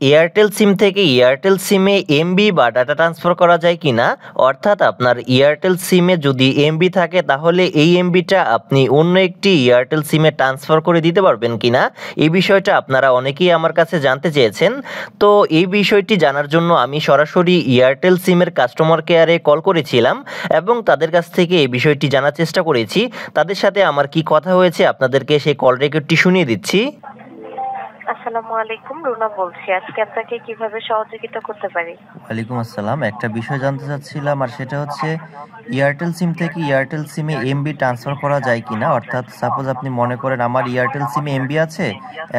Airtel সিম থেকে Airtel সিমে MB বা ডাটা ট্রান্সফার করা যায় কিনা, অর্থাৎ আপনার এয়ারটেল সিমে যদি এমবি থাকে তাহলে এই এমবিটা আপনি অন্য একটি এয়ারটেল সিমে ট্রান্সফার করে দিতে পারবেন কিনা, এই বিষয়টা আপনারা অনেকেই আমার কাছে জানতে চেয়েছেন। তো এই বিষয়টি জানার জন্য আমি সরাসরি এয়ারটেল সিমের কাস্টমার কেয়ারে কল করেছিলাম এবং তাদের কাছ থেকে এই বিষয়টি জানার চেষ্টা করেছি। তাদের সাথে আমার কি কথা হয়েছে আপনাদেরকে সেই কল রেকর্ডটি শুনিয়ে দিচ্ছি। আসসালামু আলাইকুম, রুনা বলছি। আজকে আপনাকে কিভাবে সহযোগিতা করতে পারি? ওয়ালাইকুম আসসালাম। একটা বিষয় জানতে চাচ্ছিলাম, আর সেটা হচ্ছে এয়ারটেল সিম থেকে এয়ারটেল সিমে এমবি ট্রান্সফার করা যায় কিনা। অর্থাৎ সাপোজ আপনি মনে করেন আমার এয়ারটেল সিমে এমবি আছে,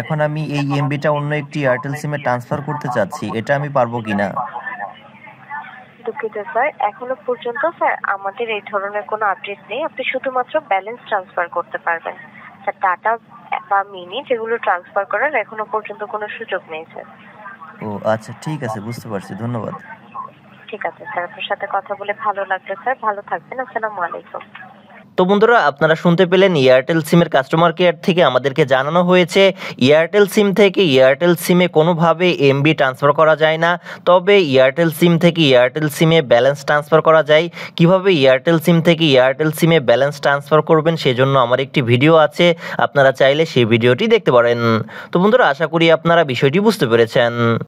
এখন আমি এই এমবিটা অন্য একটি এয়ারটেল সিমে ট্রান্সফার করতে চাচ্ছি, এটা আমি পারবো কিনা? দুঃখিত স্যার, এখনো পর্যন্ত স্যার আমাদের এই ধরনের কোনো আপডেট নেই। আপনি শুধুমাত্র ব্যালেন্স ট্রান্সফার করতে পারবেন স্যার। ডাটা বা মিনিট এগুলো ট্রান্সফার করার এখনো পর্যন্ত কোনো সুযোগ নেই স্যার। ও আচ্ছা, ঠিক আছে, বুঝতে পারছি, ধন্যবাদ। ঠিক আছে স্যার, আপনার সাথে কথা বলে ভালো লাগলো স্যার। ভালো থাকবেন। আসসালামু আলাইকুম। তো বন্ধুরা, আপনারা শুনতে পেলেন এয়ারটেল সিমের কাস্টমার কেয়ার থেকে আমাদেরকে জানানো হয়েছে এয়ারটেল সিম থেকে এয়ারটেল সিমে কোনোভাবে এমবি ট্রান্সফার করা যায় না, তবে এয়ারটেল সিম থেকে এয়ারটেল সিমে ব্যালেন্স ট্রান্সফার করা যায়। কিভাবে এয়ারটেল সিম থেকে এয়ারটেল সিমে ব্যালেন্স ট্রান্সফার করবেন সেজন্য আমার একটি ভিডিও আছে, আপনারা চাইলে সেই ভিডিওটি দেখতে পারেন। তো বন্ধুরা, আশা করি আপনারা বিষয়টি বুঝতে পেরেছেন।